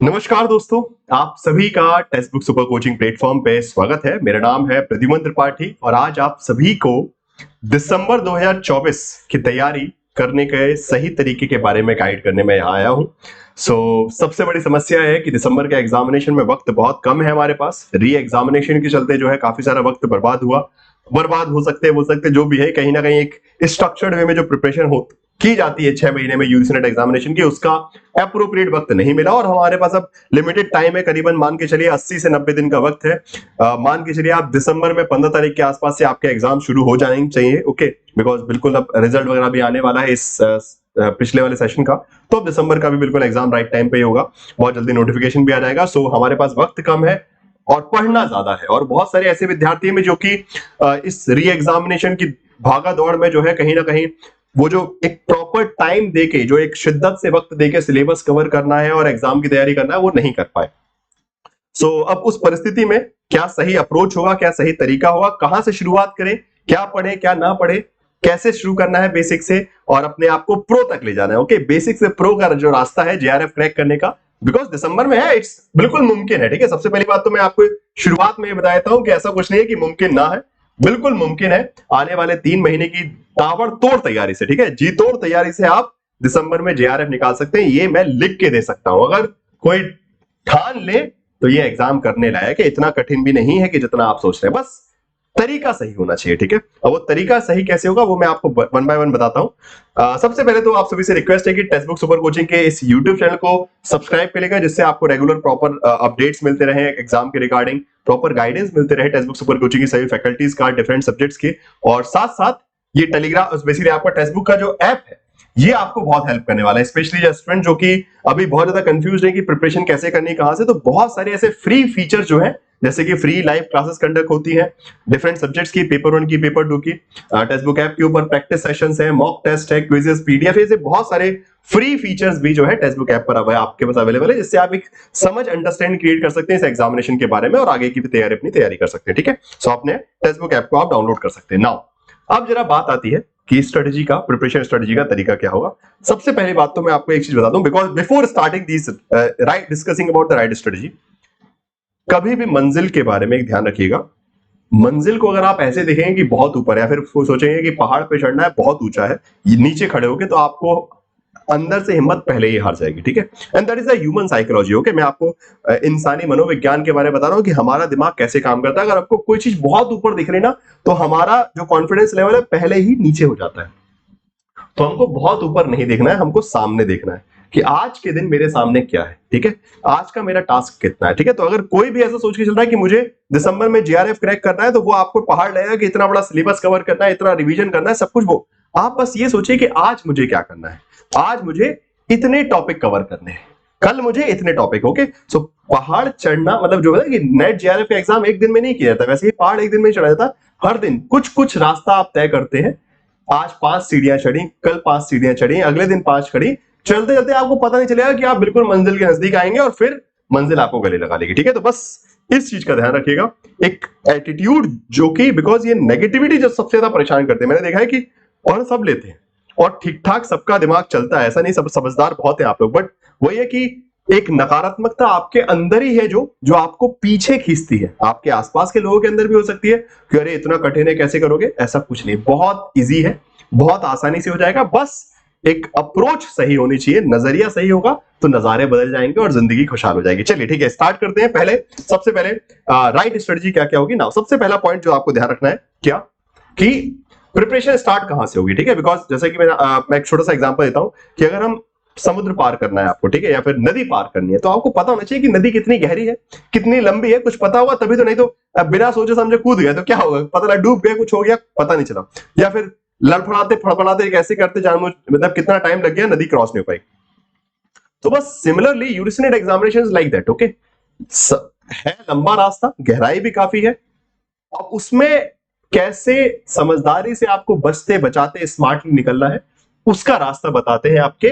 नमस्कार दोस्तों, आप सभी का text book super coaching platform पे स्वागत है। मेरा नाम है प्रद्युमन त्रिपाठी और आज आप सभी को दिसंबर 2024 की तैयारी करने के सही तरीके के बारे में गाइड करने में यहाँ आया हूँ। सबसे बड़ी समस्या है कि दिसंबर के एग्जामिनेशन में वक्त बहुत कम है हमारे पास। री एग्जामिनेशन के चलते जो है काफी सारा वक्त बर्बाद हो सकते जो भी है, कहीं ना कहीं एक स्ट्रक्चर्ड वे में जो प्रिपरेशन हो की जाती है 6 महीने में यूजीसी नेट एग्जामिनेशन की, उसका अप्रोप्रिएट वक्त नहीं मिला और हमारे पास अब लिमिटेड टाइम है। करीबन मान के चलिए 80 से 90 दिन का वक्त है। मान के चलिए आप दिसंबर में 15 तारीख के आसपास से आपके एग्जाम शुरू हो जाने चाहिए। ओके, बिकॉज बिल्कुल अब रिजल्ट वगैरह भी आने वाला है इस पिछले वाले सेशन का, तो अब दिसंबर का भी बिल्कुल एग्जाम राइट टाइम पे ही होगा। बहुत जल्दी नोटिफिकेशन भी आ जाएगा। सो हमारे पास वक्त कम है और पढ़ना ज्यादा है और बहुत सारे ऐसे विद्यार्थी में जो कि इस री एग्जामिनेशन की भागा दौड़ में जो है कहीं ना कहीं वो जो एक प्रॉपर टाइम देके, जो एक शिद्दत से वक्त देके सिलेबस कवर करना है और एग्जाम की तैयारी करना है, वो नहीं कर पाए। अब उस परिस्थिति में क्या सही अप्रोच होगा, क्या सही तरीका होगा, कहां से शुरुआत करें, क्या पढ़े क्या ना पढ़े, कैसे शुरू करना है बेसिक से और अपने आप को प्रो तक ले जाना है। ओके, बेसिक से प्रो का जो रास्ता है जेआरएफ क्रैक करने का, बिकॉज दिसंबर में है, इट्स बिल्कुल मुमकिन है। ठीक है, सबसे पहली बात तो मैं आपको शुरुआत में बता देता हूं कि ऐसा कुछ नहीं है कि मुमकिन ना है, बिल्कुल मुमकिन है। आने वाले 3 महीने की ताबड़तोड़ तैयारी से, ठीक है, जी तोड़ तैयारी से आप दिसंबर में जेआरएफ निकाल सकते हैं। ये मैं लिख के दे सकता हूं। अगर कोई ठान ले तो ये एग्जाम करने लायक है। इतना कठिन भी नहीं है कि जितना आप सोच रहे हैं, बस तरीका सही होना चाहिए। ठीक है, अब वो तरीका सही कैसे होगा वो मैं आपको वन बाय वन बताता हूं। सबसे पहले तो आप सभी से रिक्वेस्ट है कि टेक्स्ट बुक सुपर कोचिंग के इस यूट्यूब चैनल को सब्सक्राइब करेगा, जिससे आपको रेगुलर प्रॉपर अपडेट्स मिलते रहे एग्जाम के रिगार्डिंग, प्रॉपर गाइडेंस मिलते रहे टेक्स्ट बुक सुपर कोचिंग की सभी फैकल्टीज का, डिफरेंट सब्जेक्ट्स के। और साथ साथ ये टेलीग्राम, बेसिकली आपका टेक्स्ट बुक का जो ऐप है, ये आपको बहुत हेल्प करने वाला है, स्पेशली जो स्टूडेंट जो कि अभी बहुत ज्यादा कंफ्यूज है कि प्रिपरेशन कैसे करनी है, कहां से। तो बहुत सारे ऐसे फ्री फीचर जो है, जैसे कि फ्री लाइव क्लासेस कंडक्ट होती है डिफरेंट सब्जेक्ट्स की, पेपर 1 की, पेपर 2 की, टेक्स्ट बुक ऐप के ऊपर प्रैक्टिस सेशंस है, मॉक टेस्ट है, क्विजेस, पीडीएफ, ऐसे बहुत सारे फ्री फीचर्स भी जो है टेक्स्ट बुक ऐप पर अब आपके पास अवेलेबल है, जिससे आप एक समझ, अंडरस्टैंड क्रिएट कर सकते हैं इस एग्जामिनेशन के बारे में और आगे की भी तैयारी अपनी तैयारी कर सकते हैं। ठीक है, सो आपने टेक्स्ट बुक ऐप को आप डाउनलोड कर सकते हैं। नाउ अब जरा बात आती है कि स्ट्रेटजी का, प्रिपरेशन स्ट्रेटजी का तरीका क्या होगा। सबसे पहली बात तो मैं आपको एक चीज बता दूं, because before starting this right discussing about the right strategy, कभी भी मंजिल के बारे में एक ध्यान रखिएगा। मंजिल को अगर आप ऐसे देखेंगे कि बहुत ऊपर है, या फिर सोचेंगे कि पहाड़ पे चढ़ना है, बहुत ऊंचा है, नीचे खड़े होगे, तो आपको अंदर से हिम्मत पहले ही हार जाएगी। ठीक है, and that is a human psychology. Okay, मैं आपको इंसानी मनोविज्ञान के बारे में बता रहा हूं कि हमारा दिमाग कैसे काम करता है। अगर आपको कोई चीज बहुत ऊपर दिख रही ना, तो हमारा जो कॉन्फिडेंस लेवल है पहले ही नीचे हो जाता है। तो हमको बहुत ऊपर नहीं देखना है, हमको सामने देखना है कि आज के दिन मेरे सामने क्या है। ठीक है, आज का मेरा टास्क कितना है। ठीक है, तो अगर कोई भी ऐसा सोच के चल रहा है कि मुझे दिसंबर में जेआरएफ क्रैक करना है, तो वो आपको पहाड़ लगेगा कि इतना बड़ा सिलेबस कवर करना है, इतना रिवीजन करना है, सब कुछ। वो आप बस ये सोचिए कि आज मुझे क्या करना है, आज मुझे इतने टॉपिक कवर करने हैं, कल मुझे इतने टॉपिक। ओके, सो पहाड़ चढ़ना मतलब जो है कि नेट जेआरएफ का एग्जाम एक दिन में नहीं किया जाता, वैसे ही पहाड़ एक दिन में चढ़ा जाता। हर दिन कुछ कुछ रास्ता आप तय करते हैं। आज 5 सीढ़ियां चढ़ी, कल 5 सीढ़ियां चढ़ी, अगले दिन 5 चढ़ी, चलते चलते आपको पता नहीं चलेगा कि आप बिल्कुल मंजिल के नजदीक आएंगे और फिर मंजिल आपको गले लगा लेगी। ठीक है, तो बस इस चीज का ध्यान रखिएगा। एक एटीट्यूड जो कि, बिकॉज ये नेगेटिविटी जो सबसे ज्यादा परेशान करते हैं, मैंने देखा है कि पढ़ सब लेते हैं और ठीक ठाक सबका दिमाग चलता है, ऐसा नहीं, सब समझदार बहुत है आप लोग, बट वही है कि एक नकारात्मकता आपके अंदर ही है जो आपको पीछे खींचती है। आपके आसपास के लोगों के अंदर भी हो सकती है कि अरे इतना कठिन है, कैसे करोगे। ऐसा कुछ नहीं, बहुत इजी है, बहुत आसानी से हो जाएगा। बस एक अप्रोच सही होनी चाहिए, नजरिया सही होगा तो नजारे बदल जाएंगे और जिंदगी खुशहाल हो जाएगी। चलिए ठीक है, स्टार्ट करते हैं। सबसे पहले राइट स्ट्रेटजी क्या क्या होगी ना। सबसे पहला पॉइंट जो आपको ध्यान रखना है क्या, कि प्रिपरेशन स्टार्ट कहां से होगी। ठीक है, बिकॉज जैसे कि मैं एक छोटा सा एग्जांपल देता हूं कि अगर हम समुद्र पार करना है आपको, ठीक है, या फिर नदी पार करनी है, तो आपको पता होना चाहिए कि नदी कितनी गहरी है, कितनी लंबी है। कुछ पता होगा तभी तो, नहीं तो बिना सोचे समझे कूद गए तो क्या होगा, पता लगा डूब गए, कुछ हो गया पता नहीं चला, या फिर लड़फड़ाते फड़फड़ाते कैसे करते जानबूझ, मतलब कितना टाइम लग गया, नदी क्रॉस नहीं हो पाई। तो बस similarly UGC net examinations like that. Okay, है लंबा रास्ता, गहराई भी काफी है। अब उसमें कैसे समझदारी से आपको बचते बचाते स्मार्टली निकलना है, उसका रास्ता बताते हैं आपके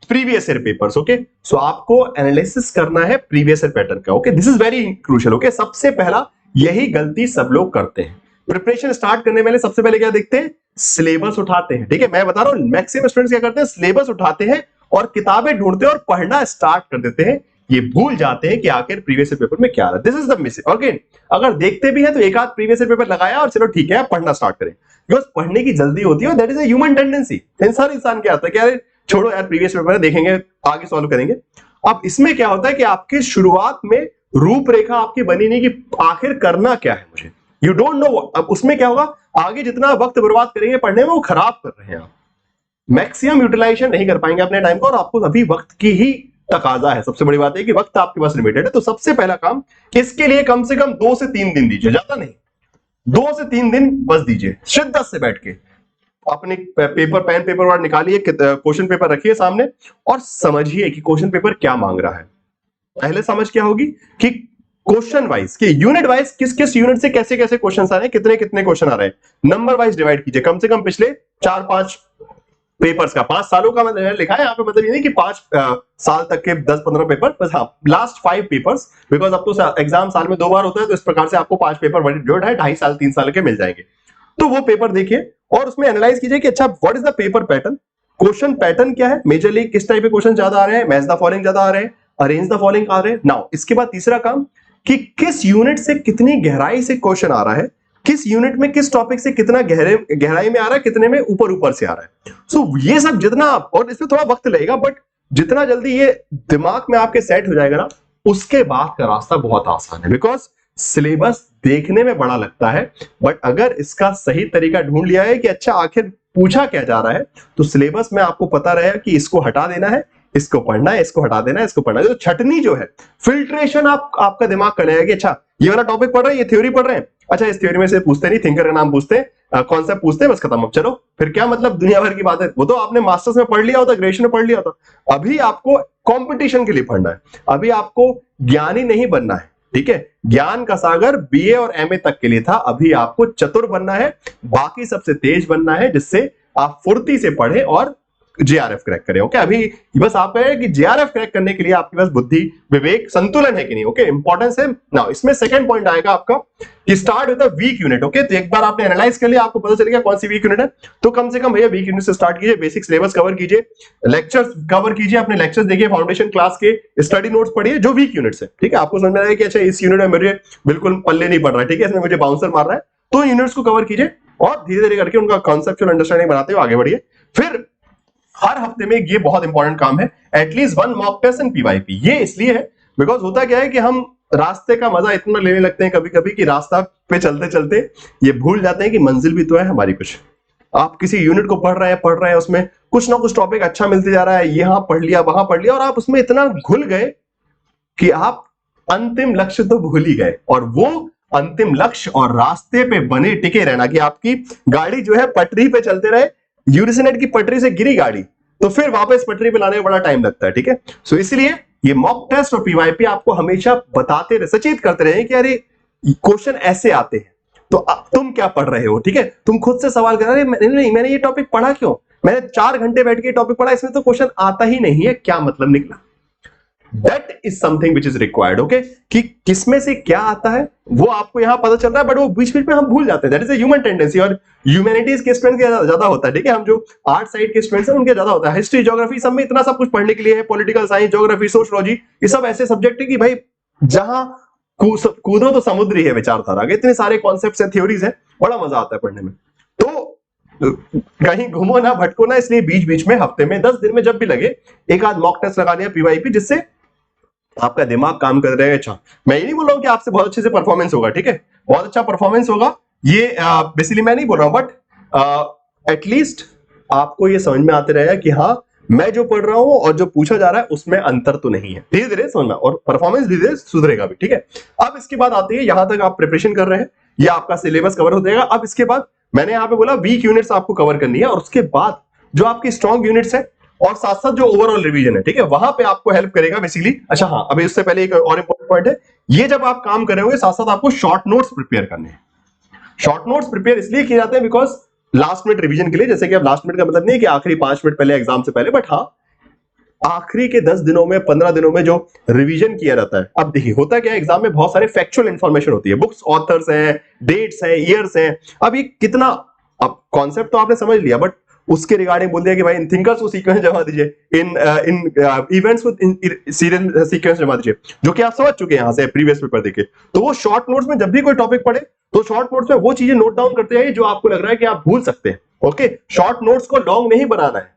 प्रीवियस ईयर पेपर्स। ओके, सो आपको एनालिसिस करना है प्रीवियस ईयर पैटर्न का। Okay, this is very crucial. Okay, सबसे पहला यही गलती सब लोग करते हैं। प्रिपरेशन स्टार्ट करने वाले सबसे पहले क्या देखते हैं, सिलेबस उठाते हैं। ठीक है, मैं बता रहा हूं मैक्सिमम स्टूडेंट्स क्या करते हैं, सिलेबस उठाते हैं और किताबें ढूंढते हैं और पढ़ना स्टार्ट कर देते हैं। ये भूल जाते हैं कि आखिर प्रीवियस पेपर में क्या आ रहा है। This is the mistake. Again अगर देखते भी है तो एक आध प्रीवियस पेपर लगाया और चलो ठीक है पढ़ना स्टार्ट करें, बिकॉज पढ़ने की जल्दी होती है, that is a human tendency. इंसान क्या आता है कि यार छोड़ो यार प्रीवियस पेपर है, देखेंगे आगे सॉल्व करेंगे। अब इसमें क्या होता है कि आपकी शुरुआत में रूपरेखा आपकी बनी नहीं कि आखिर करना क्या है मुझे, यू डोंट नो। अब उसमें क्या होगा, आगे जितना वक्त बर्बाद करेंगे पढ़ने में वो खराब कर रहे हैं आप, मैक्सिमम यूटिलाइजेशन नहीं कर पाएंगे अपने टाइम को, और आपको अभी वक्त की ही तकाजा है। सबसे बड़ी बात है कि वक्त आपके पास लिमिटेड है, तो सबसे पहला काम इसके लिए कम से कम 2 से 3 दिन दीजिए, ज्यादा नहीं, 2 से 3 दिन बस दीजिए। शिद्दत से बैठ के अपने पेपर पेन पेपर वार्ड निकालिए, क्वेश्चन पेपर रखिए सामने और समझिए कि क्वेश्चन पेपर क्या मांग रहा है। पहले समझ क्या होगी कि क्वेश्चन वाइज कि यूनिट वाइज किस किस यूनिट से कैसे कैसे क्वेश्चन आ रहे हैं, कितने कितने क्वेश्चन आ रहे हैं, नंबर वाइज डिवाइड कीजिए। कम से कम पिछले 4-5 पेपर्स का, 5 सालों का मैंने लिखा है यहाँ पे, मतलब ये नहीं कि 5 साल तक के 10-15 पेपर, बस हाँ लास्ट 5 पेपर्स, बिकॉज अब तो एग्जाम साल में 2 बार होता है, तो इस प्रकार से आपको 5 पेपर जो है 2.5 साल 3 साल के मिल जाएंगे। तो वो पेपर देखिए और उसमें एनालाइज कीजिए कि अच्छा what is the paper pattern, question pattern क्या है, मेजरली किस टाइप के क्वेश्चन ज्यादा आ रहे हैं, मैच द फॉलोइंग ज्यादा आ रहे हैं, अरेंज द फॉलोइंग आ रहे हैं। नाउ इसके बाद तीसरा काम कि किस यूनिट से कितनी गहराई से क्वेश्चन आ रहा है, किस यूनिट में किस टॉपिक से कितना गहराई में आ रहा है, कितने में ऊपर ऊपर से आ रहा है। सो ये सब जितना आप, और इसमें थोड़ा वक्त लगेगा बट जितना जल्दी ये दिमाग में आपके सेट हो जाएगा ना, उसके बाद का रास्ता बहुत आसान है। बिकॉज सिलेबस देखने में बड़ा लगता है, बट अगर इसका सही तरीका ढूंढ लिया है कि अच्छा आखिर पूछा क्या जा रहा है, तो सिलेबस में आपको पता रहेगा कि इसको हटा देना है, इसको पढ़ना है, इसको हटा देना है, इसको पढ़ना है। तो छटनी जो है, फिल्ट्रेशन आपका दिमाग कर लेगा कि अच्छा ये वाला टॉपिक पढ़ रहे हैं, ये थ्योरी पढ़ रहे हैं, अच्छा इस थ्योरी में से पूछते नहीं, थिंकर का नाम पूछते हैं, कॉन्सेप्ट पूछते हैं, बस खत्म। अब चलो फिर क्या मतलब, दुनिया भर की बात है, वो तो आपने मास्टर्स में पढ़ लिया होता, ग्रेजुएशन में पढ़ लिया होता। अभी आपको कंपटीशन के लिए पढ़ना है, अभी आपको ज्ञानी नहीं बनना है, ठीक है। ज्ञान का सागर बीए और एमए तक के लिए था, अभी आपको चतुर बनना है, बाकी सबसे तेज बनना है, जिससे आप फुर्ती से पढ़े और जेआरएफ क्रैक करें। ओके, अभी बस आप कहें कि जेआरएफ क्रैक करने के लिए आपके पास बुद्धि, विवेक, संतुलन है कि नहीं। ओके, इंपॉर्टेंस है ना। इसमें सेकंड पॉइंट आएगा आपका कि start with the week unit. Okay, तो एक बार आपने एनालाइज कर लिया, आपको पता चल गया कौन सी वीक यूनिट है, तो कम से कम भैया वीक यूनिट से स्टार्ट कीजिए, बेसिक सिलेबस कवर कीजिए, लेक्चर्स कवर कीजिए, अपने लेक्चर्स देखिए, फाउंडेशन क्लास के स्टडी नोट्स पढ़िए जो वीक यूनिट्स है, ठीक है। आपको समझ में आएगा कि अच्छा इस यूनिट में मुझे बिल्कुल पल्ले नहीं पड़ रहा है, ठीक है, इसमें मुझे बाउंसर मार रहा है, तो यूनिट्स को कवर कीजिए और धीरे धीरे करके उनका कॉन्सेप्चुअल अंडरस्टैंडिंग बनाते हुए आगे बढ़िए। फिर हर हफ्ते में ये बहुत इंपॉर्टेंट काम है, एटलीस्ट 1 मॉक टेस्ट एंड पीवाईपी। ये इसलिए है बिकॉज होता क्या है कि हम रास्ते का मजा इतना लेने लगते हैं कभी कभी कि रास्ता पे चलते चलते ये भूल जाते हैं कि मंजिल भी तो है हमारी कुछ। आप किसी यूनिट को पढ़ रहे हैं, उसमें कुछ ना कुछ टॉपिक अच्छा मिलते जा रहा है, यहां पढ़ लिया वहां पढ़ लिया, और आप उसमें इतना घुल गए कि आप अंतिम लक्ष्य तो भूल ही गए। और वो अंतिम लक्ष्य और रास्ते पे बने टिके रहना, कि आपकी गाड़ी जो है पटरी पे चलते रहे, यूरिसिनेट की पटरी से गिरी गाड़ी तो फिर वापस पटरी पे लाने में बड़ा टाइम लगता है, ठीक है। सो इसलिए ये मॉक टेस्ट और पीवाईपी आपको हमेशा बताते रहे, सचेत करते रहे कि अरे क्वेश्चन ऐसे आते हैं तो तुम क्या पढ़ रहे हो, ठीक है। तुम खुद से सवाल कर रहे नहीं मैंने ये टॉपिक पढ़ा क्यों, मैंने 4 घंटे बैठ के टॉपिक पढ़ा, इसमें तो क्वेश्चन आता ही नहीं है, क्या मतलब निकला। That is something which is required. Okay, कि किसमें से क्या आता है वो आपको यहां पता चल रहा है, बट वो बीच बीच में हम भूल जाते हैं। That is a human tendency, और ह्यूमैनिटीज के स्टूडेंट ज्यादा होता है, ठीक है। हम जो आर्ट साइड के स्टूडेंट्स हैं उनके ज्यादा होता है, हिस्ट्री ज्योग्राफी सब में इतना सब कुछ पढ़ने के लिए है, पॉलिटिकल साइंस, ज्योग्राफी, सोशियोलॉजी, ये सब ऐसे सब्जेक्ट है कि भाई जहां कूदो तो समुद्र ही है विचारधारा के, इतने सारे कॉन्सेप्ट्स हैं, थ्योरीज हैं, बड़ा मजा आता है पढ़ने में। तो कहीं घूमो ना, भटको ना, इसलिए बीच बीच में हफ्ते में 10 दिन में जब भी लगे एक आध मॉक टेस्ट लगा लिया पीवाईपी, जिससे आपका दिमाग काम कर रहा है। अच्छा, मैं ये नहीं बोल रहा हूं कि आपसे बहुत अच्छे से परफॉर्मेंस होगा, ठीक है, बहुत अच्छा परफॉर्मेंस होगा, ये बेसिकली मैं नहीं बोल रहा हूं, बट एटलीस्ट आपको ये समझ में आते रहेगा कि हाँ मैं जो पढ़ रहा हूं और जो पूछा जा रहा है उसमें अंतर तो नहीं है, धीरे धीरे समझ में, और परफॉर्मेंस धीरे धीरे सुधरेगा भी, ठीक है। अब इसके बाद आती है, यहां तक आप प्रिपरेशन कर रहे हैं, ये आपका सिलेबस कवर हो जाएगा। अब इसके बाद मैंने यहां पे बोला वीक यूनिट्स आपको कवर करनी है, और उसके बाद जो आपकी स्ट्रॉन्ग यूनिट्स है और साथ साथ जो ओवरऑल रिवीजन है, ठीक है, वहां पे आपको हेल्प करेगा बेसिकली। अच्छा हाँ, अभी उससे पहले एक और इंपॉर्टेंट पॉइंट है, ये जब आप काम कर रहे होंगे साथ साथ आपको शॉर्ट नोट्स प्रिपेयर करने हैं। शॉर्ट नोट्स प्रिपेयर इसलिए किए जाते हैं बिकॉज लास्ट मिनट रिवीजन के लिए, जैसे कि अब लास्ट मिनट का मतलब नहीं है कि आखिरी 5 मिनट पहले एग्जाम से पहले, बट हाँ आखिरी के 10 दिनों में 15 दिनों में जो रिवीजन किया जाता है। अब देखिए होता क्या है, एग्जाम में बहुत सारे फैक्चुअल इंफॉर्मेशन होती है, बुक्स, ऑथर्स हैं, डेट्स हैं, ईयर्स हैं। अब ये कितना, अब कॉन्सेप्ट तो आपने समझ लिया, बट उसके रिगार्डिंग बोल दिया कि भाई इन थिंकर्स को सीक्वेंस जमा दीजिए, इन इवेंट्स को सीरियल सीक्वेंस जमा दीजिए, जो कि आप समझ चुके हैं यहां से प्रीवियस पेपर देखे। तो वो शॉर्ट नोट्स में जब भी कोई टॉपिक पढ़े तो शॉर्ट नोट्स में वो चीजें नोट डाउन करते जाइए जो आपको लग रहा है कि आप भूल सकते हैं। ओके, शॉर्ट नोट्स को लॉन्ग नहीं बनाना है।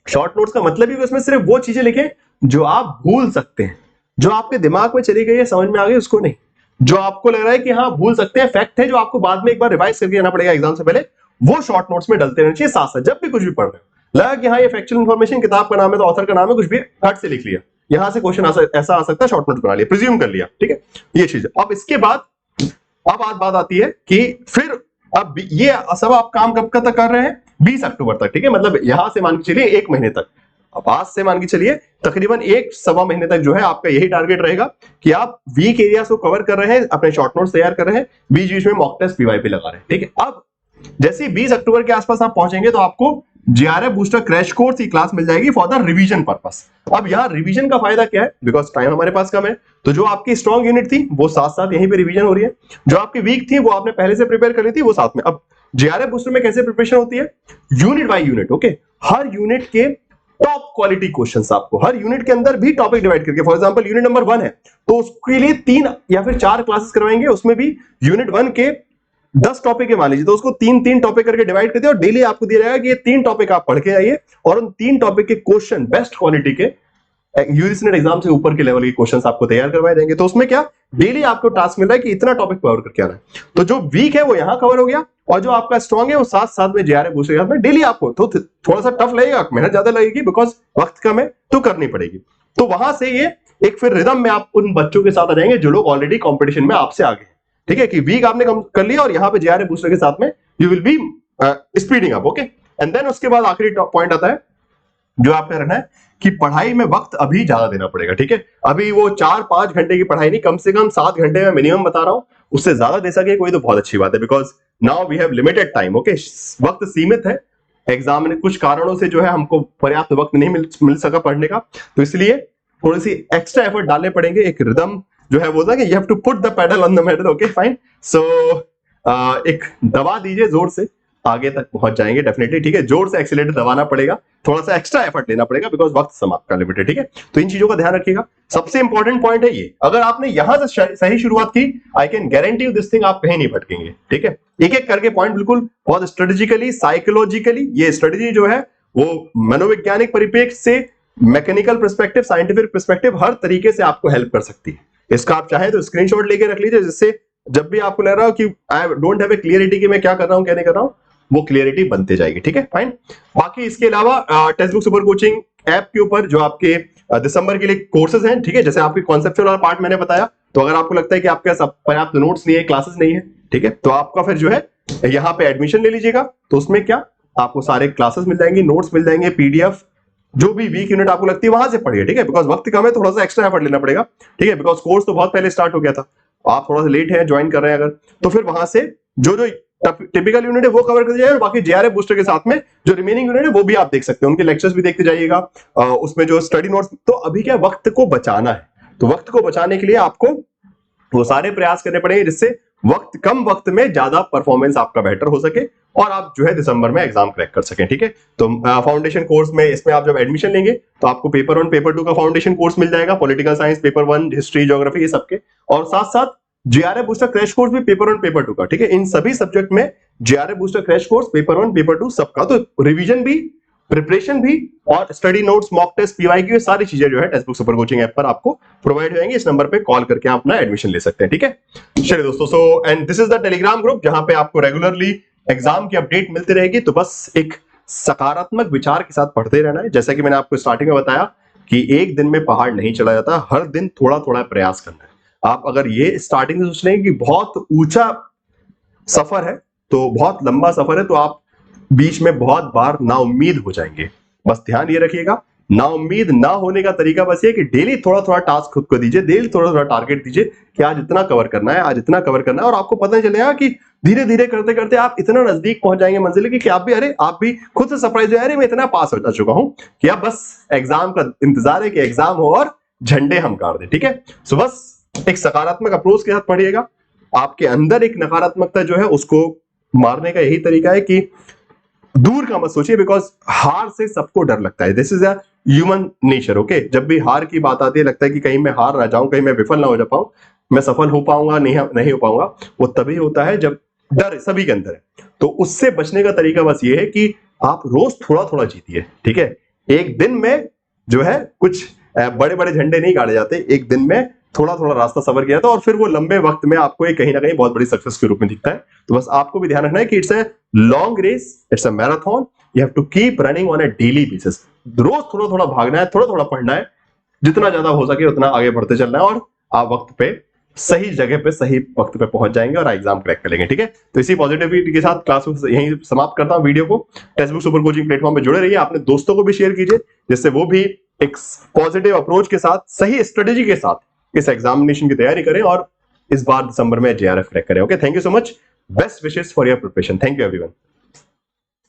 शॉर्ट नोट्स का मतलब ही उसमें सिर्फ वो चीजें लिखें जो आप भूल सकते हैं, जो आपके दिमाग में चली गई है, समझ में आ गई, उसको नहीं। जो आपको लग रहा है कि हाँ भूल सकते हैं, फैक्ट है, जो आपको बाद में एक बार रिवाइज करके आना पड़ेगा एग्जाम से पहले, वो शॉर्ट नोट्स में डलते रहने चाहिए साथ साथ। जब भी कुछ भी पढ़ रहे हो, लगा कि हाँ ये फैक्चुअल इन्फॉर्मेशन, किताब का नाम है तो ऑथर का नाम है, कुछ भी हट से लिख लिया, यहां से क्वेश्चन ऐसा आ सकता है, शॉर्ट नोट्स बना लिया, प्रिज्यूम कर लिया, ठीक है, ये चीज। अब इसके बाद अब बात आती है कि फिर अब ये सब आप काम कब तक कर रहे हैं, 20 अक्टूबर तक, ठीक है। मतलब यहां से मान के चलिए 1 महीने तक, अब आज से मान के चलिए तकरीबन 1-1.25 महीने तक जो है आपका यही टारगेट रहेगा कि आप वीक एरियाज को कवर कर रहे हैं, अपने शॉर्ट नोट्स तैयार कर रहे हैं, बीच बीच में मॉक टेस्ट पीवाईपी लगा रहे हैं, ठीक है। अब जैसे 20 अक्टूबर के आसपास आप पहुंचेंगे तो आपको जेआरएफ बूस्टर क्रैश कोर्स की क्लास मिल जाएगी फॉर द रिवीजन पर्पस। अब यहाँ रिवीजन का फायदा क्या है, बिकॉज टाइम हमारे पास कम है, तो जो आपकी स्ट्रॉन्ग यूनिट थी वो साथ साथ यहीं पे रिवीजन हो रही है, जो आपकी वीक थी वो आपने पहले से प्रिपेयर करी थी वो साथ में। अब जेआरएफ बूस्टर में कैसे प्रिपरेशन होती है, unit by unit, okay, her unit के टॉप क्वालिटी क्वेश्चंस आपको हर यूनिट के अंदर भी टॉपिक डिवाइड करके, फॉर एग्जांपल यूनिट नंबर 1 है तो उसके लिए 3 या फिर 4 क्लासेस करवाएंगे, उसमें भी यूनिट 1 के 10 टॉपिक है मान लीजिए, तो उसको 3-3 टॉपिक करके डिवाइड कर दिया और डेली आपको दिया जाएगा कि ये 3 टॉपिक आप पढ़ के आइए और उन 3 टॉपिक के क्वेश्चन बेस्ट क्वालिटी के यूजीसी नेट एग्जाम से ऊपर के लेवल के क्वेश्चंस आपको तैयार करवाए जाएंगे। तो उसमें क्या डेली आपको टास्क मिल रहा है कि इतना टॉपिक कवर करके आना है। तो जो वीक है वो यहां कवर हो गया और जो आपका स्ट्रॉन्ग है वो साथ साथ में जेआरएफ बूस्टर में डेली आपको तो थोड़ा सा टफ लगेगा, मेहनत ज्यादा लगेगी बिकॉज वक्त कम है तो करनी पड़ेगी। तो वहां से ये एक फिर रिदम में आप उन बच्चों के साथ आ जाएंगे जो लोग ऑलरेडी कॉम्पिटिशन में आपसे आगे हैं, ठीक है, कि वीक आपने कर लिया और यहाँ पे जेआरएफ बूस्टर के साथ में you will be speeding up, okay. And then उसके बाद आखिरी पॉइंट आता है जो आपका रहना है कि पढ़ाई में वक्त अभी ज्यादा देना पड़ेगा, ठीक है। अभी वो 4-5 घंटे की पढ़ाई नहीं, कम से कम 7 घंटे में मिनिमम बता रहा हूं, उससे ज्यादा दे सके कोई तो बहुत अच्छी बात है, because now we have limited time, okay. वक्त सीमित है, एग्जाम में कुछ कारणों से जो है हमको पर्याप्त वक्त नहीं मिल सका पढ़ने का, तो इसलिए थोड़ी सी एक्स्ट्रा एफर्ट डालने पड़ेंगे। एक रिदम जो है वो था कि you have to put the pedal on the medal, okay fine. So एक दबा दीजिए, जोर से आगे तक पहुंच जाएंगे डेफिनेटली, ठीक है। जोर से एक्सीलरेटर दबाना पड़ेगा, थोड़ा सा एक्स्ट्रा एफर्ट लेना पड़ेगा बिकॉज वक्त समाप्त का लिमिटेड, ठीक है। तो इन चीजों का ध्यान रखिएगा। सबसे इंपॉर्टेंट पॉइंट है ये, अगर आपने यहां से सही शुरुआत की, I can guarantee you this thing, आप कहीं नहीं भटकेंगे, ठीक है। एक एक करके पॉइंट बिल्कुल बहुत स्ट्रेटेजिकली, साइकोलॉजिकली, ये स्ट्रेटेजी जो है वो मनोवैज्ञानिक परिप्रेक्ष्य से, मैकेनिकल पर्सपेक्टिव, साइंटिफिक पर्सपेक्टिव, हर तरीके से आपको हेल्प कर सकती है। इसका आप चाहे तो स्क्रीनशॉट लेके रख लीजिए, जिससे जब भी आपको लग रहा हो कि I don't have a clarity कि मैं क्या कर रहा हूं क्या नहीं कर रहा हूं, वो क्लियरिटी बनते जाएगी, ठीक है फाइन। बाकी इसके अलावा text book super coaching app के ऊपर जो आपके दिसंबर के लिए कोर्सेज हैं, ठीक है, जैसे आपके कॉन्सेप्चुअल वाला पार्ट मैंने बताया, तो अगर आपको लगता है कि आपके पास पर्याप्त नोट्स नहीं है, क्लासेस नहीं है, ठीक है, तो आपका फिर जो है यहाँ पे एडमिशन ले लीजिएगा। तो उसमें क्या आपको सारे क्लासेस मिल जाएंगे, नोट्स मिल जाएंगे, पीडीएफ, जो भी वीक यूनिट आपको लगती है वहां से पढ़िए, ठीक है, बिकॉज वक्त कम है, थोड़ा सा एक्स्ट्रा एफर्ट लेना पड़ेगा, ठीक है, बिकॉज कोर्स तो बहुत पहले स्टार्ट हो गया था, आप थोड़ा सा लेट है ज्वाइन कर रहे हैं अगर, तो फिर वहां से जो जो टिपिकल यूनिट है वो कवर कर जाएगा, बाकी जेआरएफ बूस्टर के साथ में जो रिमेनिंग यूनिट है वो भी आप देख सकते हैं, उनके लेक्चर्स भी देखते जाइएगा, उसमें जो स्टडी नोट्स। तो अभी क्या वक्त को बचाना है, तो वक्त को बचाने के लिए आपको वो सारे प्रयास करने पड़ेंगे जिससे वक्त कम वक्त में ज्यादा परफॉर्मेंस आपका बेटर हो सके और आप जो है दिसंबर में एग्जाम क्रैक कर सकें, ठीक है। तो फाउंडेशन कोर्स में इसमें आप जब एडमिशन लेंगे तो आपको पेपर 1 पेपर 2 का फाउंडेशन कोर्स मिल जाएगा, political science paper 1, history, geography, ये सबके, और साथ साथ जेआरएफ बूस्टर क्रैश कोर्स भी पेपर 1 पेपर 2 का, ठीक है। इन सभी सब्जेक्ट में JRF booster crash course paper 1 paper 2 सबका, तो रिवीजन भी, प्रिपरेशन भी और study notes, mock test, PYQ, सारी चीजें जो है text book super coaching app पर आपको प्रोवाइड हो जाएंगी। इस नंबर पे कॉल करके आप अपना एडमिशन ले सकते हैं, ठीक है। चलिए दोस्तों, so and this is the Telegram group जहां पे आपको रेगुलरली एग्जाम की अपडेट मिलती रहेगी। तो बस एक सकारात्मक विचार के साथ पढ़ते रहना है, जैसा कि मैंने आपको स्टार्टिंग में बताया कि एक दिन में पहाड़ नहीं चला जाता, हर दिन थोड़ा थोड़ा प्रयास करना है। आप अगर ये स्टार्टिंग से सोच लेंगे कि बहुत ऊंचा सफर है, तो बहुत लंबा सफर है, तो आप बीच में बहुत बार नाउम्मीद हो जाएंगे। बस ध्यान ये रखिएगा, नाउम्मीद ना होने का तरीका बस ये कि डेली थोड़ा थोड़ा टास्क खुद को दीजिए, डेली थोड़ा थोड़ा टारगेट दीजिए कि आज इतना कवर करना है, आज इतना कवर करना है, और आपको पता चलेगा कि धीरे धीरे करते करते आप इतना नजदीक पहुंच जाएंगे मंजिल की कि आप भी खुद से सरप्राइज हो, अरे मैं इतना पास हो चुका हूं कि अब बस एग्जाम का इंतजार है कि एग्जाम हो और झंडे हम गाड़ दें, ठीक है। सो बस एक सकारात्मक अप्रोच के साथ पढ़िएगा। आपके अंदर एक नकारात्मकता जो है उसको मारने का यही तरीका है कि दूर का मत सोचिए, बिकॉज हार से सबको डर लगता है। This is a human nature. Okay, जब भी हार की बात आती है लगता है कि कहीं मैं हार ना जाऊं, कहीं मैं विफल ना हो जा पाऊं, मैं सफल हो पाऊंगा नहीं हो पाऊंगा। वो तभी होता है जब डर सभी के अंदर है। तो उससे बचने का तरीका बस ये है कि आप रोज थोड़ा थोड़ा जीतिए, ठीक है। एक दिन में जो है कुछ बड़े बड़े झंडे नहीं गाड़े जाते, एक दिन में थोड़ा थोड़ा रास्ता सफर किया था और फिर वो लंबे वक्त में आपको एक कहीं ना कहीं बहुत बड़ी सक्सेस के रूप में दिखता है। तो बस आपको भी ध्यान रखना है कि it's a long race, it's a marathon, you have to keep running on a daily basis. रोज थोड़ा थोड़ा भागना है, थोड़ा थोड़ा पढ़ना है, जितना ज्यादा हो सके उतना आगे बढ़ते चलना है, और आप वक्त पे सही जगह पे सही वक्त पे पहुंच जाएंगे और एग्जाम क्रैक कर लेंगे, ठीक है। तो इसी पॉजिटिविटी के साथ क्लास यहीं समाप्त करता हूं वीडियो को। Text book super coaching platform पे जुड़े रहिए, अपने दोस्तों को भी शेयर कीजिए, जिससे वो भी एक पॉजिटिव अप्रोच के साथ, सही स्ट्रेटेजी के साथ इस एग्जामिनेशन की तैयारी करें और इस बार दिसंबर में JRF क्रैक करें। Okay, thank you so much, best wishes for your preparation. Thank you everyone.